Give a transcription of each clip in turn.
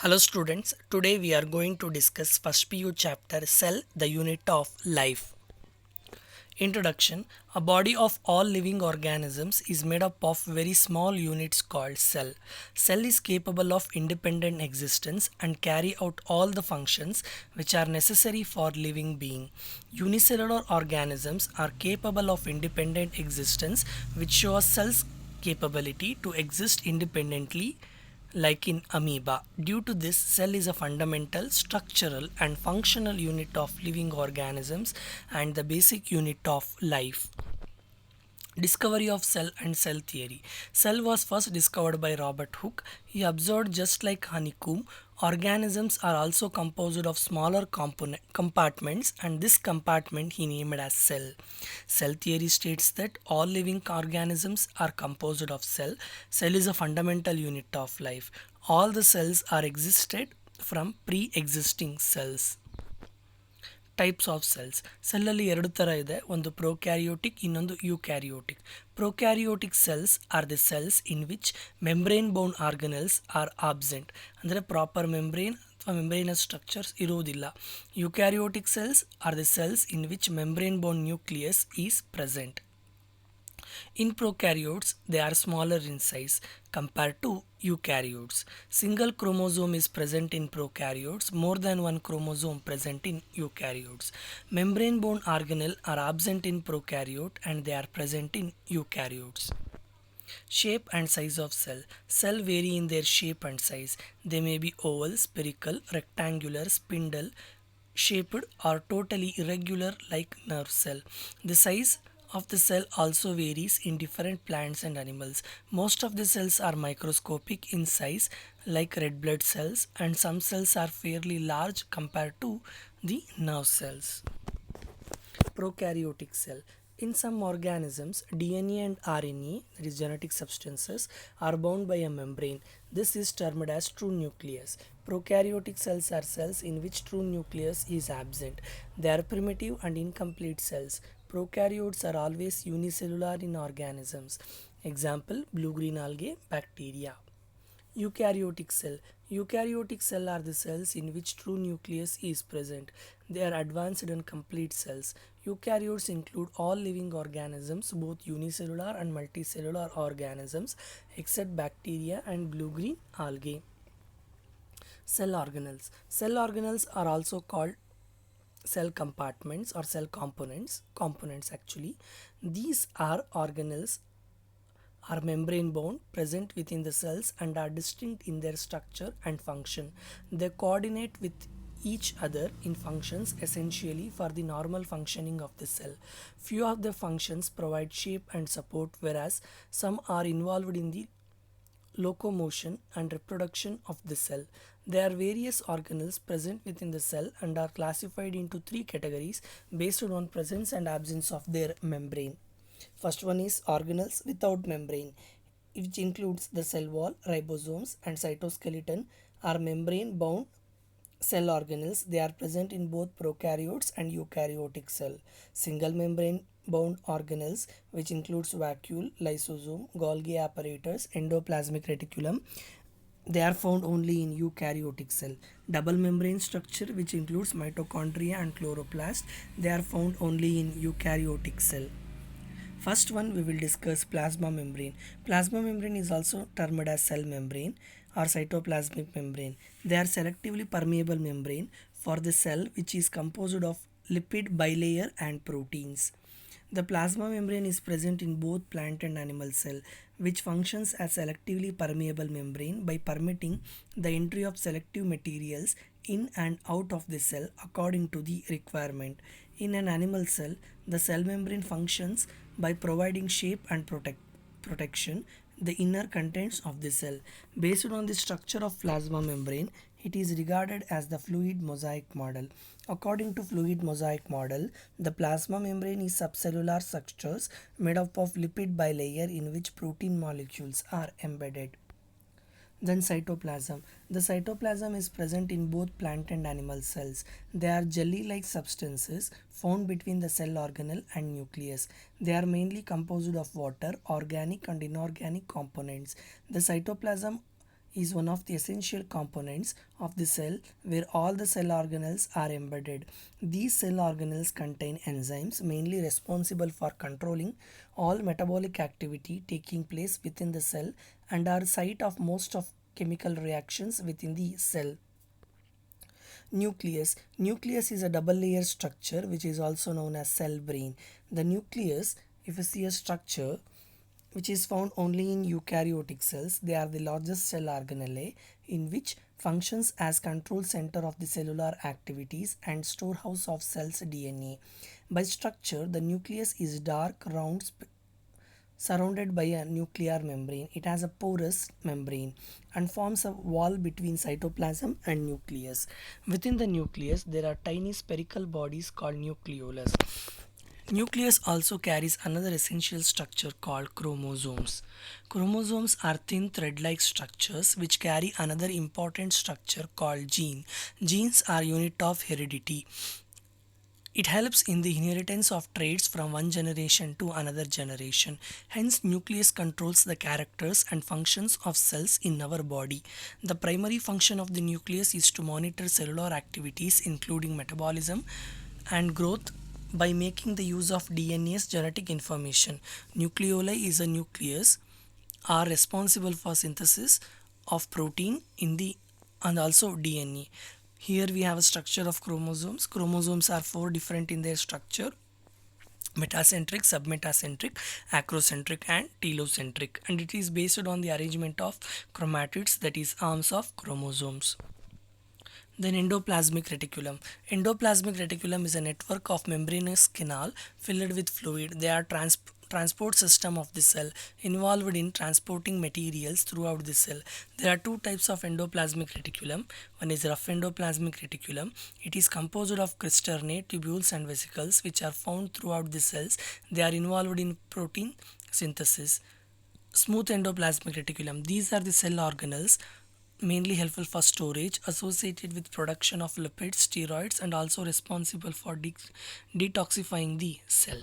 Hello students, today we are going to discuss first PU chapter Cell, the unit of life. Introduction. A body of all living organisms is made up of very small units called cell. Cell is capable of independent existence and carry out all the functions which are necessary for living being. Unicellular organisms are capable of independent existence which shows cells capability to exist independently like in amoeba. Due to this, cell is a fundamental, structural and functional unit of living organisms and the basic unit of life. Discovery of cell and cell theory. Cell was first discovered by Robert Hooke. He observed just like honeycomb, organisms are also composed of smaller compartments and this compartment he named as cell. Cell theory states that all living organisms are composed of cell. Cell is a fundamental unit of life. All the cells are existed from pre-existing cells. Types of cells ಸೆಲ್ಲಲ್ಲಿ ಎರಡು ಥರ ಇದೆ, ಒಂದು prokaryotic, ಇನ್ನೊಂದು eukaryotic. Prokaryotic cells are the cells in which membrane bound organelles are absent, ಅಂದರೆ proper membrane ಅಥವಾ membranous structures ಇರುವುದಿಲ್ಲ. Eukaryotic cells are the cells in which membrane bound nucleus is present. In prokaryotes, they are smaller in size compared to eukaryotes. Single chromosome is present in prokaryotes, more than one chromosome present in eukaryotes. Membrane-bound organelles are absent in prokaryote and they are present in eukaryotes. Shape and size of cell. Cell vary in their shape and size. They may be oval, spherical, rectangular, spindle shaped or totally irregular like nerve cell. The size of the cell also varies in different plants and animals. Most of the cells are microscopic in size like red blood cells and some cells are fairly large compared to the nerve cells. Prokaryotic cell. In some organisms, DNA and RNA, that is genetic substances, are bound by a membrane. This is termed as true nucleus. Prokaryotic cells are cells in which true nucleus is absent. They are primitive and incomplete cells. Prokaryotes are always unicellular in organisms. Example, blue-green algae, bacteria. Eukaryotic cell. Eukaryotic cell are the cells in which true nucleus is present. They are advanced and complete cells. Eukaryotes include all living organisms, both unicellular and multicellular organisms, except bacteria and blue-green algae. Cell organelles. Cell organelles are also called cell compartments or cell components actually. These are organelles are membrane bound, present within the cells and are distinct in their structure and function. They coordinate with each other in functions essentially for the normal functioning of the cell. Few of the functions provide shape and support, whereas some are involved in the locomotion and reproduction of the cell. There are various organelles present within the cell and are classified into three categories based on presence and absence of their membrane. First one is organelles without membrane, which includes the cell wall, ribosomes and cytoskeleton are membrane bound cell organelles. They are present in both prokaryotes and eukaryotic cell. Single membrane bound organelles, which includes vacuole, lysosome, Golgi apparatus, endoplasmic reticulum, they are found only in eukaryotic cell. Double membrane structure, which includes mitochondria and chloroplast, they are found only in eukaryotic cell. First one we will discuss plasma membrane. Plasma membrane is also termed as cell membrane or cytoplasmic membrane. They are selectively permeable membrane for the cell which is composed of lipid bilayer and proteins. The plasma membrane is present in both plant and animal cell, which functions as selectively permeable membrane by permitting the entry of selective materials in and out of the cell according to the requirement. In an animal cell, the cell membrane functions by providing shape and protection the inner contents of the cell. Based on the structure of plasma membrane, it is regarded as the fluid mosaic model. According to fluid mosaic model, the plasma membrane is subcellular structures made up of lipid bilayer in which protein molecules are embedded. Then cytoplasm. The cytoplasm is present in both plant and animal cells. They are jelly-like substances found between the cell organelle and nucleus. They are mainly composed of water, organic and inorganic components. The cytoplasm is one of the essential components of the cell where all the cell organelles are embedded. These cell organelles contain enzymes mainly responsible for controlling all metabolic activity taking place within the cell and are site of most of chemical reactions within the cell. Nucleus is a double layer structure which is also known as cell brain. The nucleus, if you see a structure which is found only in eukaryotic cells, they are the largest cell organelle in which functions as control center of the cellular activities and storehouse of cells DNA. By structure, the nucleus is dark, round, surrounded by a nuclear membrane. It has a porous membrane and forms a wall between cytoplasm and nucleus. Within the nucleus, there are tiny spherical bodies called nucleolus. Nucleus also carries another essential structure called chromosomes. Chromosomes are thin thread-like structures which carry another important structure called gene. Genes are unit of heredity. It helps in the inheritance of traits from one generation to another generation. Hence, nucleus controls the characters and functions of cells in our body. The primary function of the nucleus is to monitor cellular activities including metabolism and growth by making the use of DNA's genetic information. Nucleoli is a nucleus are responsible for synthesis of protein in the and also DNA. Here we have a structure of chromosomes. Chromosomes are four different in their structure: metacentric, submetacentric, acrocentric and telocentric, and it is based on the arrangement of chromatids, that is arms of chromosomes. Then endoplasmic reticulum. Endoplasmic reticulum is a network of membranous canal filled with fluid. They are transport system of the cell involved in transporting materials throughout the cell. There are two types of endoplasmic reticulum. One is rough endoplasmic reticulum. It is composed of cisternae, tubules and vesicles which are found throughout the cells. They are involved in protein synthesis. Smooth endoplasmic reticulum. These are the cell organelles mainly helpful for storage, associated with production of lipids, steroids and also responsible for detoxifying the cell.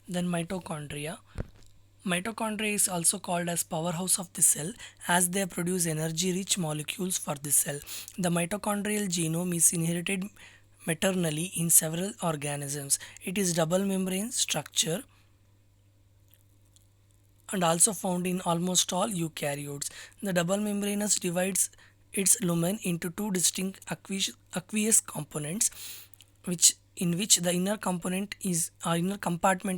Then mitochondria. Mitochondria is also called as powerhouse of the cell as they produce energy rich molecules for the cell. The mitochondrial genome is inherited maternally in several organisms. It is double membrane structure and also found in almost all eukaryotes. The double membranous divides its lumen into two distinct aqueous components, which the inner compartment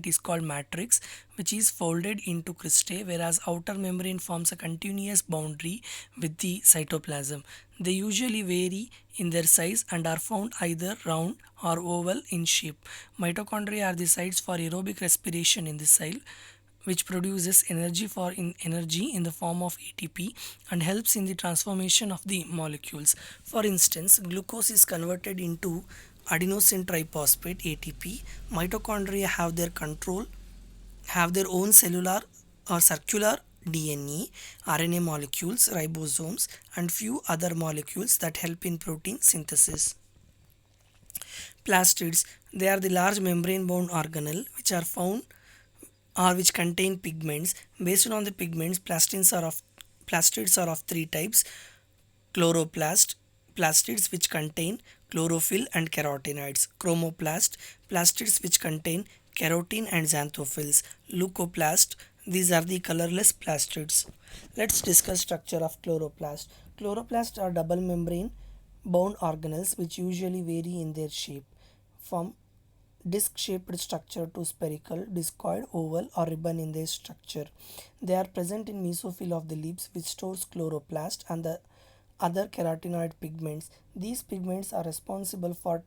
is called matrix, which is folded into cristae, whereas outer membrane forms a continuous boundary with the cytoplasm. They usually vary in their size and are found either round or oval in shape. Mitochondria are the sites for aerobic respiration in the cell, which produces energy in the form of ATP and helps in the transformation of the molecules. For instance, glucose is converted into adenosine triphosphate ATP. Mitochondria have their own cellular or circular DNA, RNA molecules, ribosomes, and few other molecules that help in protein synthesis. Plastids, they are the large membrane-bound organelle which contain pigments. Based on the pigments, plastids are of three types: plastids which contain chlorophyll and carotenoids; plastids which contain carotene and xanthophylls; leucoplast, these are the colorless plastids. Let's discuss structure of chloroplast. Chloroplasts are double membrane bound organelles which usually vary in their shape from disc-shaped structure to spherical, discoid, oval or ribbon in their structure. They are present in mesophyll of the leaves which stores chloroplast and the other carotenoid pigments. These pigments are responsible for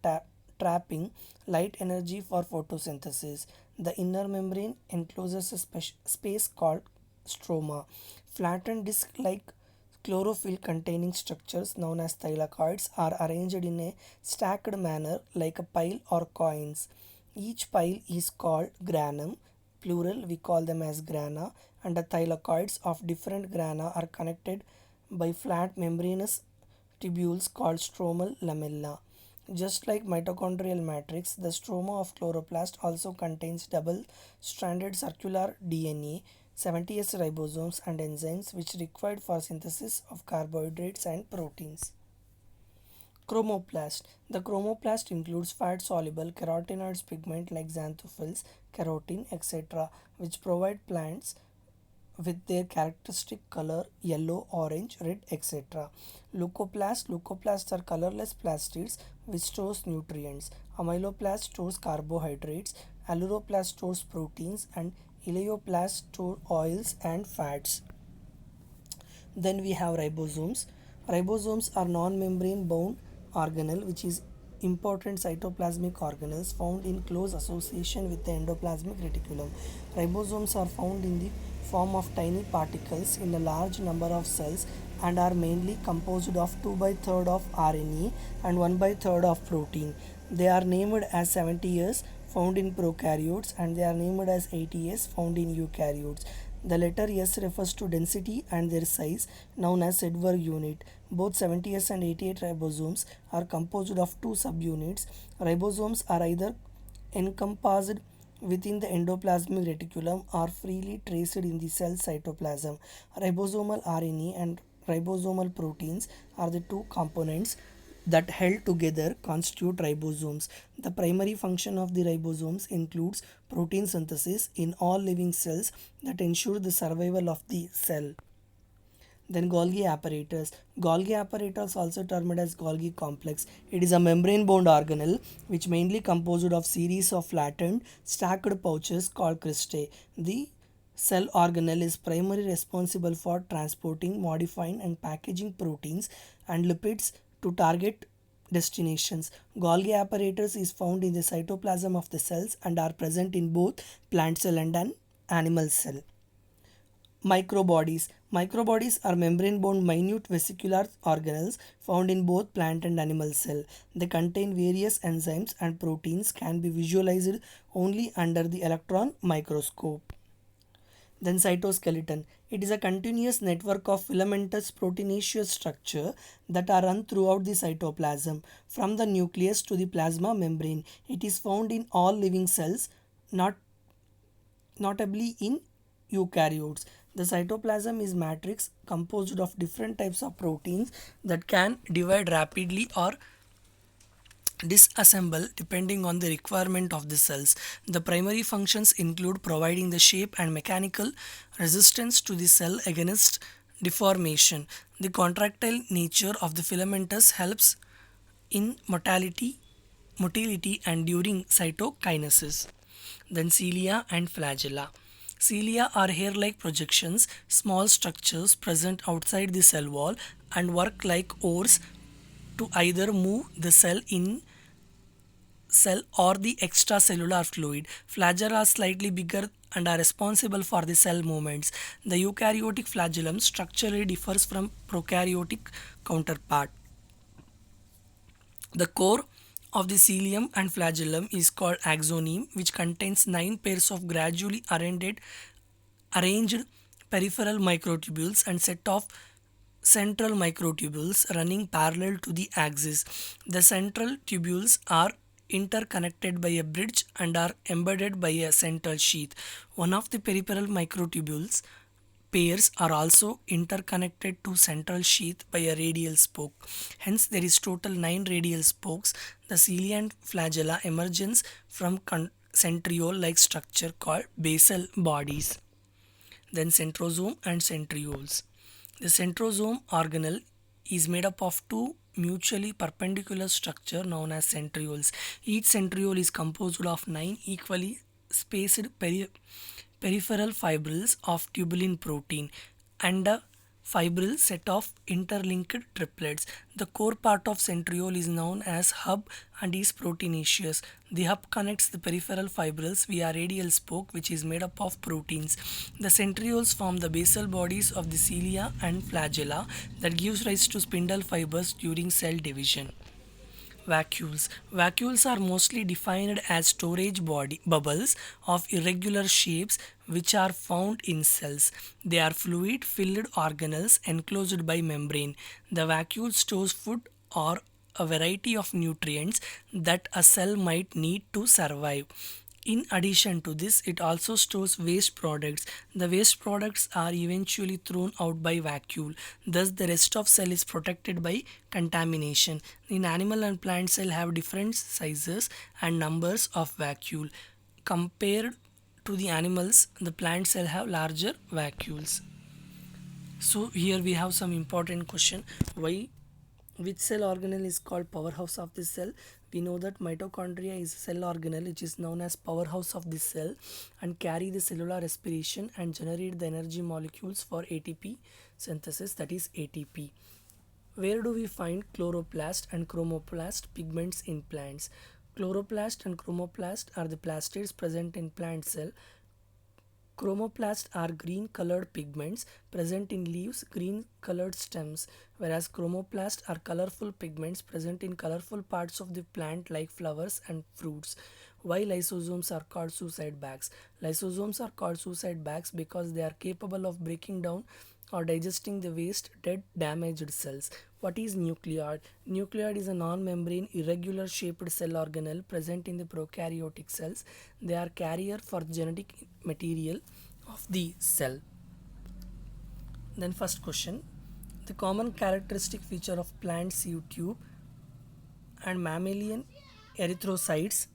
trapping light energy for photosynthesis. The inner membrane encloses a space called stroma. Flattened disc-like chlorophyll containing structures known as thylakoids are arranged in a stacked manner like a pile or coins. Each pile is called granum, plural we call them as grana, and the thylakoids of different grana are connected by flat membranous tubules called stromal lamella. Just like mitochondrial matrix, the stroma of chloroplast also contains double-stranded circular DNA 70s ribosomes and enzymes which required for synthesis of carbohydrates and proteins. Chromoplast. The chromoplast includes fat-soluble carotenoids pigment like xanthophylls, carotene, etc., which provide plants with their characteristic color yellow, orange, red, etc. Leucoplast. Leucoplasts are colorless plastids which stores nutrients. Amyloplast stores carbohydrates. Alluroplast stores proteins, and ileoplast store oils and fats. Then we have ribosomes. Ribosomes are non-membrane bound organelle which is important cytoplasmic organelles found in close association with the endoplasmic reticulum. Ribosomes are found in the form of tiny particles in a large number of cells and are mainly composed of 2 by 3rd of RNA and 1 by 3rd of protein. They are named as 70S found in prokaryotes and they are named as 80S found in eukaryotes. The letter S refers to density and their size, known as Edberg unit. Both 70S and 88 ribosomes are composed of two subunits. Ribosomes are either encompassed within the endoplasmic reticulum or freely traced in the cell cytoplasm. Ribosomal RNA and ribosomal proteins are the two components that held together constitute ribosomes. The primary function of the ribosomes includes protein synthesis in all living cells that ensure the survival of the cell. Then Golgi apparatus. Golgi apparatus, also termed as Golgi complex. It is a membrane-bound organelle which mainly composed of series of flattened, stacked pouches called cristae. The cell organelle is primarily responsible for transporting, modifying, and packaging proteins and lipids to target destinations. Golgi apparatus is found in the cytoplasm of the cells and are present in both plant cell and an animal cell. Microbodies. Microbodies are membrane-bound minute vesicular organelles found in both plant and animal cell. They contain various enzymes and proteins can be visualized only under the electron microscope. Then cytoskeleton. It is a continuous network of filamentous proteinaceous structure that are run throughout the cytoplasm from the nucleus to the plasma membrane. It is found in all living cells, notably in eukaryotes. The cytoplasm is matrix composed of different types of proteins that can divide rapidly or disassemble depending on the requirement of the cells. The primary functions include providing the shape and mechanical resistance to the cell against deformation. The contractile nature of the filamentous helps in motility and during cytokinesis. Then cilia and flagella. Cilia are hair-like projections, small structures present outside the cell wall and work like oars to either move the cell or the extracellular fluid. Flagella are slightly bigger and are responsible for the cell movements. The eukaryotic flagellum structurally differs from prokaryotic counterpart. The core of the cilium and flagellum is called axoneme, which contains 9 pairs of gradually arranged peripheral microtubules and set of central microtubules running parallel to the axis. The central tubules are interconnected by a bridge and are embedded by a central sheath. One of the peripheral microtubules pairs are also interconnected to central sheath by a radial spoke. Hence, there is total 9 radial spokes. The cilia and flagella emerges from centriole-like structure called basal bodies. Then centrosome and centrioles. The centrosome organelle is made up of two mutually perpendicular structure known as centrioles. Each centriole is composed of 9 equally spaced peripheral fibrils of tubulin protein and a fibril set of interlinked triplets. The core part of centriole is known as hub and is proteinaceous. The hub connects the peripheral fibrils via radial spoke which is made up of proteins. The centrioles form the basal bodies of the cilia and flagella that gives rise to spindle fibers during cell division. Vacuoles. Vacuoles are mostly defined as storage bubbles of irregular shapes which are found in cells. They are fluid-filled organelles enclosed by membrane. The vacuole stores food or a variety of nutrients that a cell might need to survive. In addition to this, it also stores waste products. The waste products are eventually thrown out by vacuole. Thus, the rest of cell is protected by contamination. In animal and plant cell have different sizes and numbers of vacuole. Compared to the animals, the plant cell have larger vacuoles. So here we have some important question. Why which cell organelle is called powerhouse of this cell? We know that mitochondria is a cell organelle which is known as powerhouse of this cell and carry the cellular respiration and generate the energy molecules for ATP synthesis, that is ATP. Where do we find chloroplast and chromoplast pigments in plants? Chloroplast and chromoplast are the plastids present in plant cell. Chromoplasts are green colored pigments present in leaves, green colored stems, whereas chromoplasts are colorful pigments present in colorful parts of the plant like flowers and fruits. Why lysosomes are called suicide bags? Lysosomes are called suicide bags because they are capable of breaking down or digesting the waste, dead, damaged cells. What is nucleoid? Nucleoid is a non-membrane, irregular shaped cell organelle present in the prokaryotic cells. They are carrier for genetic material of the cell. Then first question, the common characteristic feature of plant sieve tube and mammalian erythrocytes,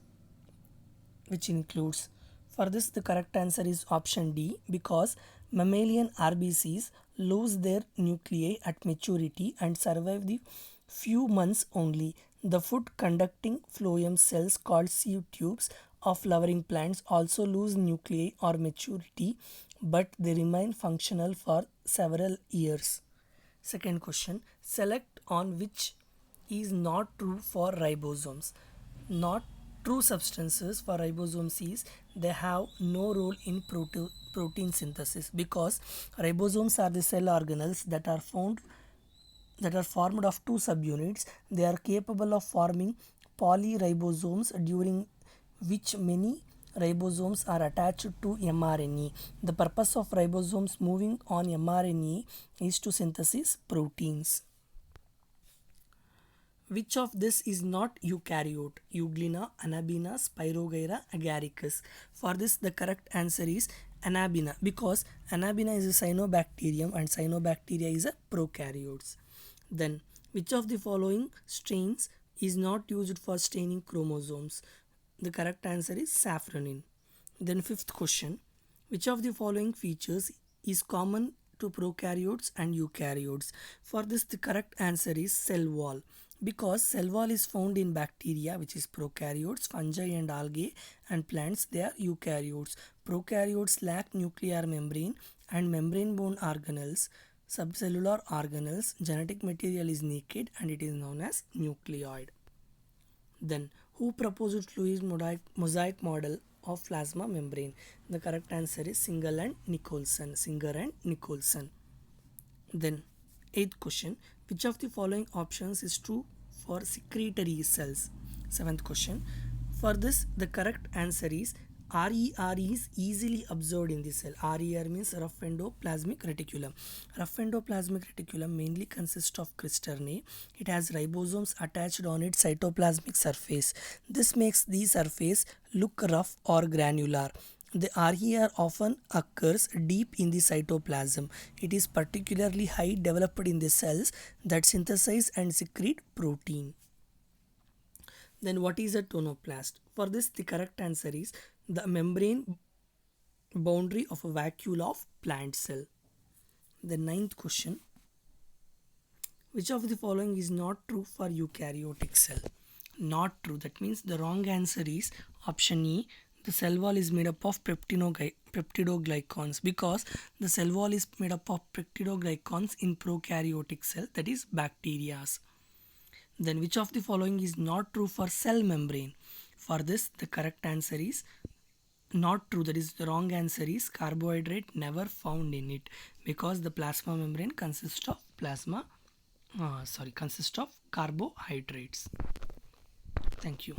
which includes, for this the correct answer is option D, because mammalian RBCs lose their nuclei at maturity and survive the few months only. The food conducting phloem cells called sieve tubes of flowering plants also lose nuclei or maturity, but they remain functional for several years. Second question, select on which is not true for ribosomes. Not true substances for ribosomes is they have no role in protein synthesis, because ribosomes are the cell organelles that are formed of two subunits. They are capable of forming polyribosomes, during which many ribosomes are attached to mRNA. The purpose of ribosomes moving on mRNA is to synthesize proteins. Which of this is not eukaryote? Euglena, Anabaena, Spirogyra, Agaricus. For this the correct answer is Anabaena, because Anabaena is a cyanobacterium and cyanobacteria is a prokaryotes. Then which of the following strains is not used for staining chromosomes? The correct answer is safranin. Then fifth question, which of the following features is common to prokaryotes and eukaryotes? For this the correct answer is cell wall, because cell wall is found in bacteria, which is prokaryotes, fungi and algae, and plants, they are eukaryotes. Prokaryotes lack nuclear membrane and membrane bound organelles, subcellular organelles, genetic material is naked and it is known as nucleoid. Then who proposed Lewis mosaic model of plasma membrane? The correct answer is Singer and Nicholson. Then eighth question, which of the following options is true for secretory cells? Seventh question, for this the correct answer is RER is easily absorbed in the cell. RER means rough endoplasmic reticulum. Rough endoplasmic reticulum mainly consists of cisternae. It has ribosomes attached on its cytoplasmic surface. This makes the surface look rough or granular. The RER often occurs deep in the cytoplasm. It is particularly high developed in the cells that synthesize and secrete protein. Then what is a tonoplast? For this the correct answer is the membrane boundary of a vacuole of plant cell. The ninth question, which of the following is not true for eukaryotic cell? Not true, that means the wrong answer is option E. The cell wall is made up of peptidoglycans, because the cell wall is made up of peptidoglycans in prokaryotic cell, that is bacteria. Then which of the following is not true for cell membrane? For this the correct answer is not true, that is the wrong answer is carbohydrate never found in it, because the plasma membrane consists of carbohydrates. Thank you.